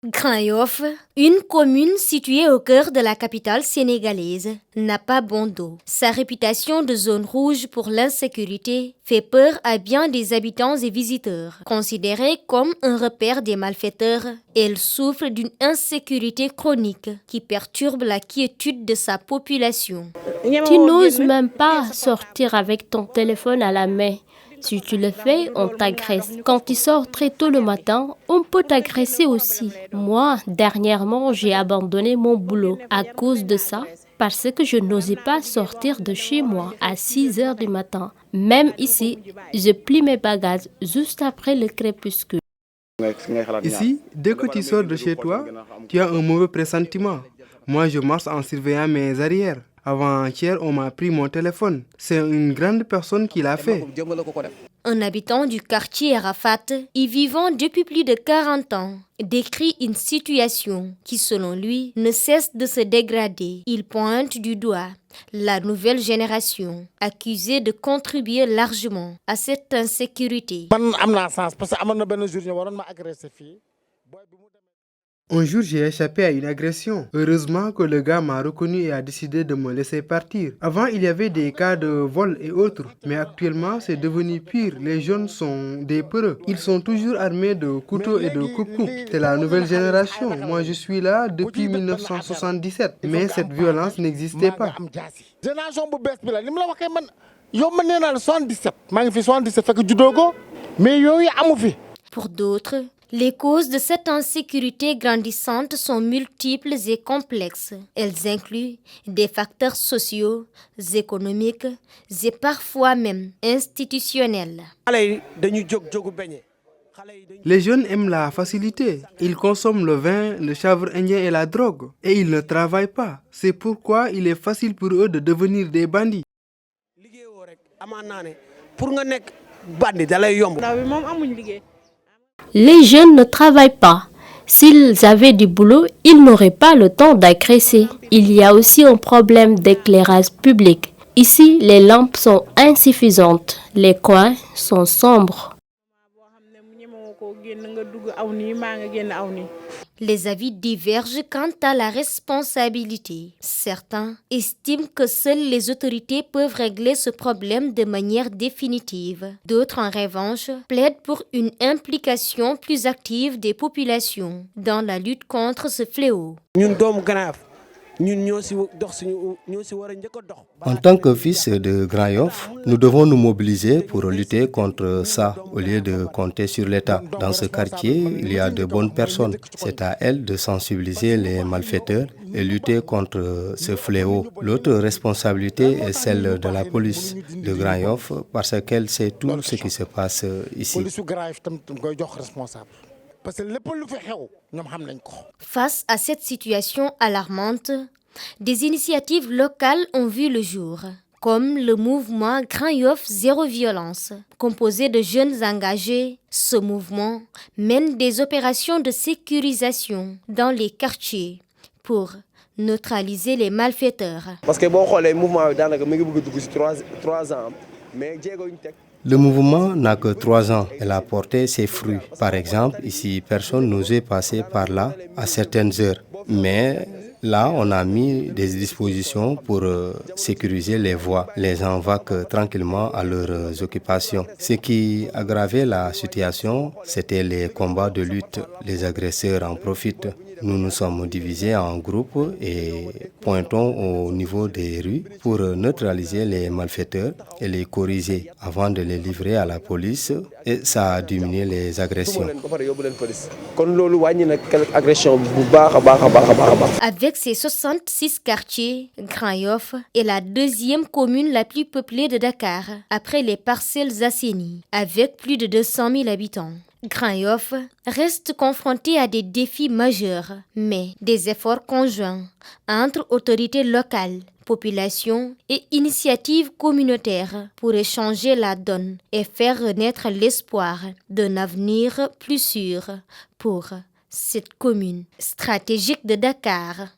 Grand Yoff, une commune située au cœur de la capitale sénégalaise, n'a pas bon dos. Sa réputation de zone rouge pour l'insécurité fait peur à bien des habitants et visiteurs. Considérée comme un repère des malfaiteurs, elle souffre d'une insécurité chronique qui perturbe la quiétude de sa population. Tu n'oses même pas sortir avec ton téléphone à la main. Si tu le fais, on t'agresse. Quand tu sors très tôt le matin, on peut t'agresser aussi. Moi, dernièrement, j'ai abandonné mon boulot à cause de ça, parce que je n'osais pas sortir de chez moi à 6 heures du matin. Même ici, je plie mes bagages juste après le crépuscule. Ici, dès que tu sors de chez toi, tu as un mauvais pressentiment. Moi, je marche en surveillant mes arrières. Avant-hier, on m'a pris mon téléphone. C'est une grande personne qui l'a fait. Un habitant du quartier Arafat, y vivant depuis plus de 40 ans, décrit une situation qui, selon lui, ne cesse de se dégrader. Il pointe du doigt la nouvelle génération, accusée de contribuer largement à cette insécurité. Un jour, j'ai échappé à une agression. Heureusement que le gars m'a reconnu et a décidé de me laisser partir. Avant, il y avait des cas de vol et autres. Mais actuellement, c'est devenu pire. Les jeunes sont des peureux. Ils sont toujours armés de couteaux et de coupe-coupe. C'est la nouvelle génération. Moi, je suis là depuis 1977. Mais cette violence n'existait pas. Pour d'autres, les causes de cette insécurité grandissante sont multiples et complexes. Elles incluent des facteurs sociaux, économiques et parfois même institutionnels. Les jeunes aiment la facilité. Ils consomment le vin, le chanvre indien et la drogue. Et ils ne travaillent pas. C'est pourquoi il est facile pour eux de devenir des bandits. Les jeunes ne travaillent pas. S'ils avaient du boulot, ils n'auraient pas le temps d'agresser. Il y a aussi un problème d'éclairage public. Ici, les lampes sont insuffisantes. Les coins sont sombres. Les avis divergent quant à la responsabilité. Certains estiment que seules les autorités peuvent régler ce problème de manière définitive. D'autres, en revanche, plaident pour une implication plus active des populations dans la lutte contre ce fléau. En tant que fils de Grand Yoff, nous devons nous mobiliser pour lutter contre ça au lieu de compter sur l'État. Dans ce quartier, il y a de bonnes personnes. C'est à elles de sensibiliser les malfaiteurs et lutter contre ce fléau. L'autre responsabilité est celle de la police de Grand Yoff parce qu'elle sait tout ce qui se passe ici. Face à cette situation alarmante, des initiatives locales ont vu le jour, comme le mouvement Grand Yoff Zéro Violence. Composé de jeunes engagés, ce mouvement mène des opérations de sécurisation dans les quartiers pour neutraliser les malfaiteurs. Le mouvement n'a que 3 ans. Elle a porté ses fruits. Par exemple, ici, personne n'osait passer par là à certaines heures. Mais là, on a mis des dispositions pour sécuriser les voies. Les gens vaquent tranquillement à leurs occupations. Ce qui aggravait la situation, c'était les combats de lutte. Les agresseurs en profitent. Nous nous sommes divisés en groupes et pointons au niveau des rues pour neutraliser les malfaiteurs et les corriger avant de les livrer à la police, et ça a diminué les agressions. Avec ses 66 quartiers, Grand Yoff est la deuxième commune la plus peuplée de Dakar, après les Parcelles Assainies, avec plus de 200 000 habitants. Grand Yoff reste confronté à des défis majeurs, mais des efforts conjoints entre autorités locales, population et initiatives communautaires pourraient changer la donne et faire renaître l'espoir d'un avenir plus sûr pour cette commune stratégique de Dakar.